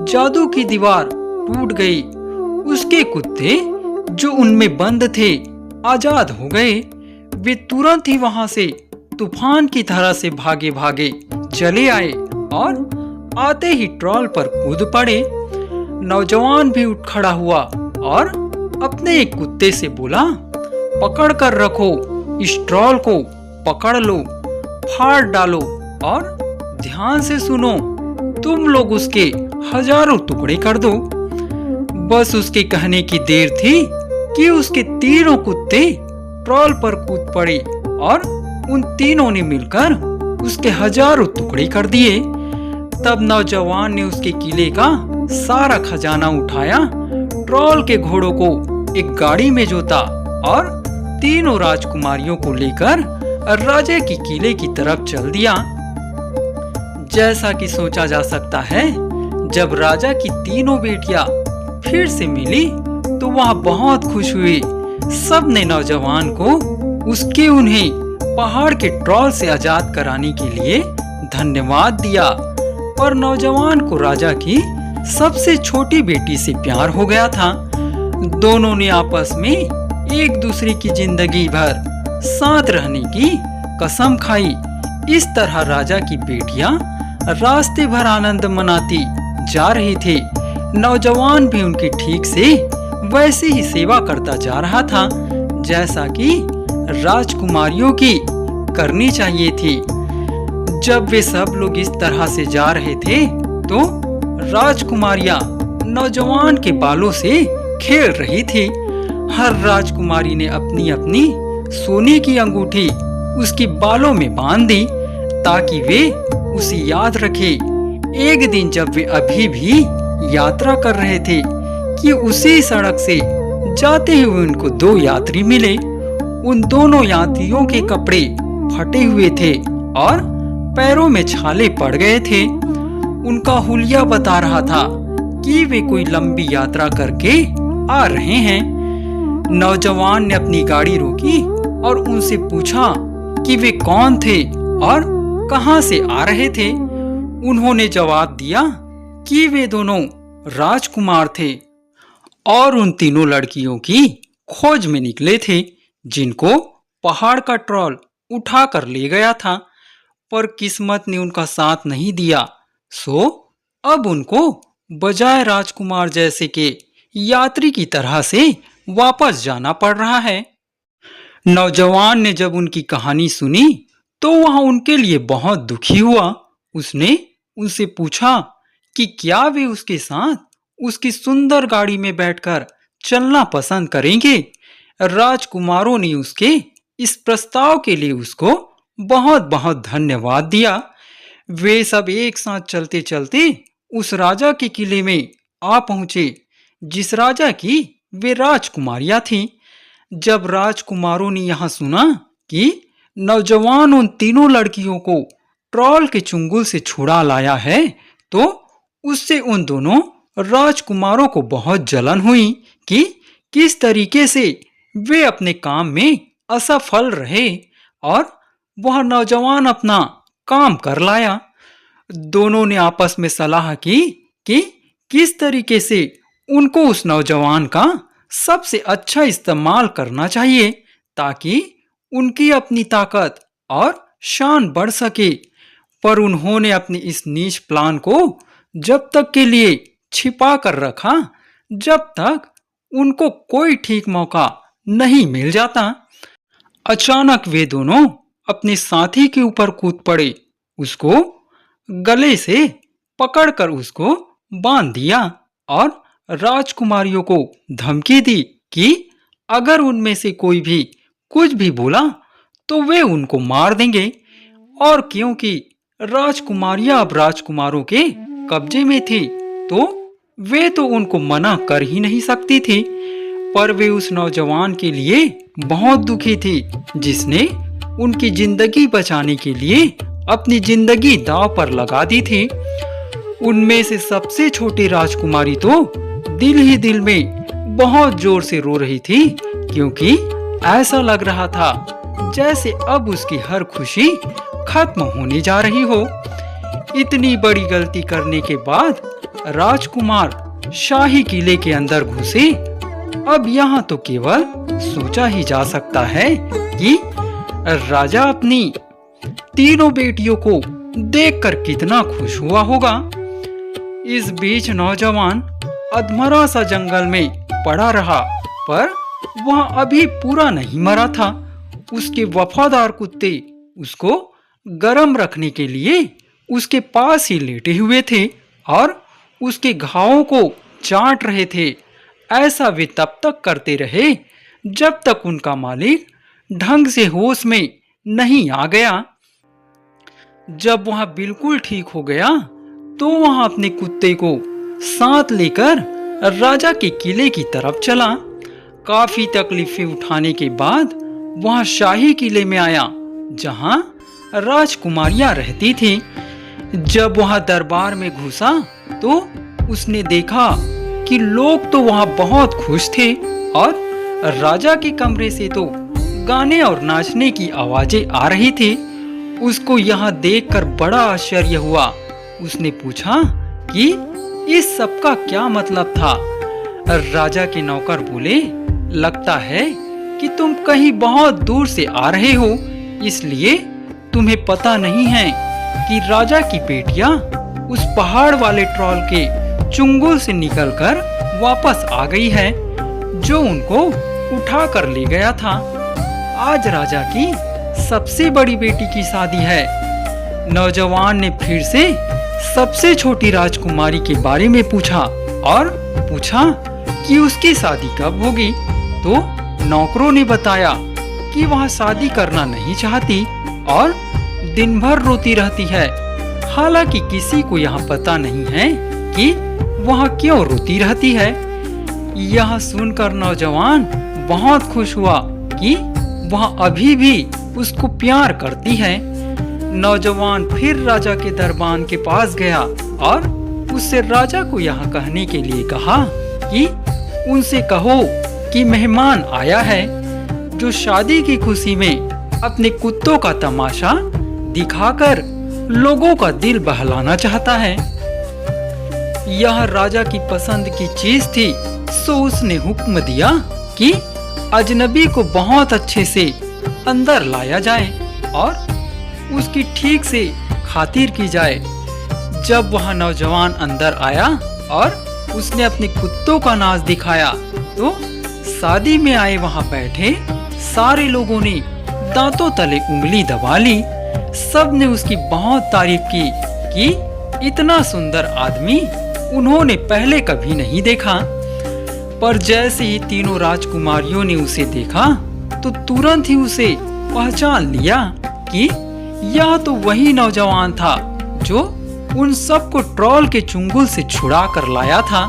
जादू की दीवार टूट गई। उसके कुत्ते जो उनमें बंद थे आजाद हो गए। वे तुरंत ही वहां से तूफान की तरह से भागे भागे चले आए और आते ही ट्रॉल पर कूद पड़े। नौजवान भी उठ खड़ा हुआ और अपने एक कुत्ते से बोला, पकड़ कर रखो, इस ट्रॉल को पकड़ लो, फाड़ डालो और ध्यान से सुनो, तुम लोग उसके हजारों टुकड़े कर दो। बस उसके कहने की देर थी कि उसके तीनों कुत्ते ट्रॉल पर कूद पड़े और उन तीनों ने मिलकर उसके हजारों टुकड़े कर दिए। तब नौजवान ने उसके किले का सारा खजाना उठाया, ट्रॉल के घोड़ों को एक गाड़ी में जोता और तीनों राजकुमारियों को लेकर राजा के किले की तरफ चल दिया। जैसा कि सोचा जा सकता है, जब राजा की तीनों बेटियां फिर से मिली तो वह बहुत खुश हुए। सब ने नौजवान को उन्हें पहाड़ के ट्रॉल से आजाद कराने के लिए धन्यवाद दिया। पर नौजवान को राजा की सबसे छोटी बेटी से प्यार हो गया था। दोनों ने आपस में एक दूसरे की जिंदगी भर साथ रहने की कसम खाई। इस तरह राजा की बेटियां रास्ते भर आनंद मनाती जा रही थी। नौजवान भी उनकी ठीक से वैसे ही सेवा करता जा रहा था जैसा कि राजकुमारियों की करनी चाहिए थी। जब वे सब लोग इस तरह से जा रहे थे तो राजकुमारियां नौजवान के बालों से खेल रही थी। हर राजकुमारी ने अपनी अपनी सोने की अंगूठी उसकी बालों में बांध दी ताकि वे उसे याद रखे। एक दिन जब वे अभी भी यात्रा कर रहे थे कि उसी सड़क से जाते हुए उनको दो यात्री मिले। उन दोनों यात्रियों के कपड़े फटे हुए थे और पैरों में छाले पड़ गए थे। उनका हुलिया बता रहा था कि वे कोई लंबी यात्रा करके आ रहे हैं। नौजवान ने अपनी गाड़ी रोकी और उनसे पूछा कि वे कौन थे और कहां से आ रहे थे। उन्होंने जवाब दिया कि वे दोनों राजकुमार थे और उन तीनों लड़कियों की खोज में निकले थे जिनको पहाड़ का ट्रॉल उठा कर ले गया था। पर किस्मत ने उनका साथ नहीं दिया, सो अब उनको बजाय राजकुमार जैसे के यात्री की तरह से वापस जाना पड़ रहा है। नौजवान ने जब उनकी कहानी सुनी तो वह उनके लिए बहुत दुखी हुआ। उसने उनसे पूछा कि क्या वे उसके साथ उसकी सुंदर गाड़ी में बैठकर चलना पसंद करेंगे। राजकुमारों ने उसके इस प्रस्ताव के लिए उसको बहुत बहुत धन्यवाद दिया। वे सब एक साथ चलते चलते उस राजा के किले में आ पहुंचे जिस राजा की वे राजकुमारियां थीं। जब राजकुमारों ने यहां सुना कि नौजवान उन तीनों लड़कियों को ट्रॉल के चुंगल से छुड़ा लाया है तो उससे उन दोनों राजकुमारों को बहुत जलन हुई कि किस तरीके से वे अपने काम में असफल रहे और वह नौजवान अपना काम कर लाया। दोनों ने आपस में सलाह की कि किस तरीके से उनको उस नौजवान का सबसे अच्छा इस्तेमाल करना चाहिए ताकि उनकी अपनी ताकत और शान बढ़ सके। पर उन्होंने अपने इस नीच प्लान को जब तक के लिए छिपा कर रखा जब तक उनको कोई ठीक मौका नहीं मिल जाता। अचानक वे दोनों अपने साथी के ऊपर कूद पड़े, उसको गले से पकड़कर उसको बांध दिया और राजकुमारियों को धमकी दी कि अगर उनमें से कोई भी कुछ भी बोला तो वे उनको मार देंगे। और क्योंकि राजकुमारियां अब राजकुमारों के कब्जे में थी तो वे तो उनको मना कर ही नहीं सकती थी। पर वे उस नौजवान के लिए बहुत दुखी थी जिसने उनकी जिंदगी बचाने के लिए अपनी जिंदगी दांव पर लगा दी थी। उनमें से सबसे छोटी राजकुमारी तो दिल ही दिल में बहुत जोर से रो रही थी क्योंकि ऐसा लग रहा था जैसे अब उसकी हर खुशी खत्म होने जा रही हो। इतनी बड़ी गलती करने के बाद राजकुमार शाही किले के अंदर घुसे। अब यहाँ तो केवल सोचा ही जा सकता है कि राजा अपनी तीनों बेटियों को देखकर कितना खुश हुआ होगा। इस बीच नौजवान अधमरा सा जंगल में पड़ा रहा पर वह अभी पूरा नहीं मरा था। उसके वफादार कुत्ते उसको गर्म रखने के लिए उसके पास ही लेटे हुए थे और उसके घावों को चाट रहे थे। ऐसा वे तब तक करते रहे जब तक उनका मालिक ढंग से होश में नहीं आ गया। जब वह बिल्कुल ठीक हो गया तो वह अपने कुत्ते को साथ लेकर राजा के किले की तरफ चला। काफी तकलीफें उठाने के बाद वह शाही किले में आया जहां राजकुमारियां रहती थीं। जब वह दरबार में घुसा तो उसने देखा कि लोग तो वहाँ बहुत खुश थे और राजा के कमरे से तो गाने और नाचने की आवाजें आ रही थी। उसको यहाँ देखकर बड़ा आश्चर्य हुआ। उसने पूछा कि इस सब का क्या मतलब था। राजा के नौकर बोले, लगता है कि तुम कहीं बहुत दूर से आ रहे हो, इसलिए तुम्हें पता नहीं है कि राजा की बेटियां उस पहाड़ वाले ट्रॉल के चुंगल से निकलकर वापस आ गई है, जो उनको उठा कर ले गया था। आज राजा की सबसे बड़ी बेटी की शादी है। नौजवान ने फिर से सबसे छोटी राजकुमारी के बारे में पूछा और पूछा कि उसकी शादी कब होगी। तो नौकरों ने बताया कि वह शादी करना नहीं चाहती और दिन भर रोती रहती है। हालांकि किसी को यहाँ पता नहीं है कि वह क्यों रोती रहती है। यह सुनकर नौजवान बहुत खुश हुआ कि वह अभी भी उसको प्यार करती है। नौजवान फिर राजा के दरबान के पास गया और उससे राजा को यहाँ कहने के लिए कहा कि उनसे कहो कि मेहमान आया है, जो शादी की खुशी में अपने कुत्तों का तमाशा दिखाकर लोगों का दिल बहलाना चाहता है। यह राजा की पसंद की चीज थी, सो उसने हुक्म दिया कि अजनबी को बहुत अच्छे से अंदर लाया जाए और उसकी ठीक से खातिर की जाए। जब वह नौजवान अंदर आया और उसने अपने कुत्तों का नाच दिखाया, तो शादी में आए वहां बैठे सारे लोगों ने दांतों तले उंगली दबा ली। सब ने उसकी बहुत तारीफ की कि इतना सुंदर आदमी उन्होंने पहले कभी नहीं देखा। पर जैसे ही तीनों राजकुमारियों ने उसे देखा तो तुरंत ही उसे पहचान लिया कि यह तो वही नौजवान था जो उन सबको ट्रॉल के चुंगल से छुड़ा कर लाया था।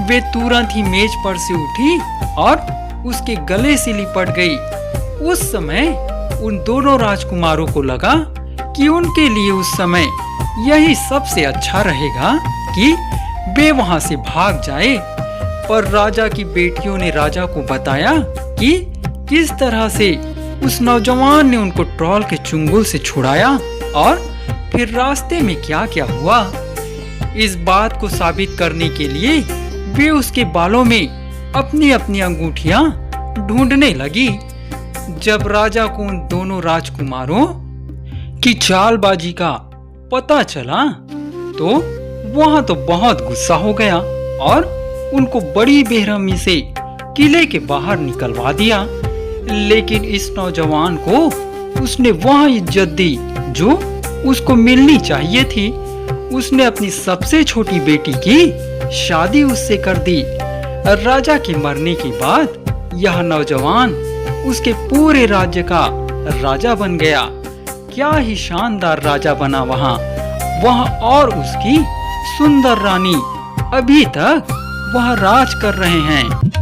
वे तुरंत ही मेज पर से उठी और उसके गले से लिपट गई। उस समय उन दोनों राजकुमारों को लगा कि उनके लिए उस समय यही सबसे अच्छा रहेगा कि वे वहां से भाग जाए। पर राजा की बेटियों ने राजा को बताया कि किस तरह से उस नौजवान ने उनको ट्रॉल के चुंगल से छुड़ाया और फिर रास्ते में क्या क्या हुआ। इस बात को साबित करने के लिए वे उसके बालों में अपनी अपनी अंगूठियां ढूंढने लगी। जब राजा को उन दोनों राजकुमारों की चालबाजी का पता चला तो वहां तो बहुत गुस्सा हो गया और उनको बड़ी बेरहमी से किले के बाहर निकलवा दिया। लेकिन इस नौजवान को उसने वह इज्जत दी जो उसको मिलनी चाहिए थी। उसने अपनी सबसे छोटी बेटी की शादी उससे कर दी। राजा के मरने के बाद यह नौजवान उसके पूरे राज्य का राजा बन गया। क्या ही शानदार राजा बना वह और उसकी सुंदर रानी अभी तक वह राज कर रहे हैं।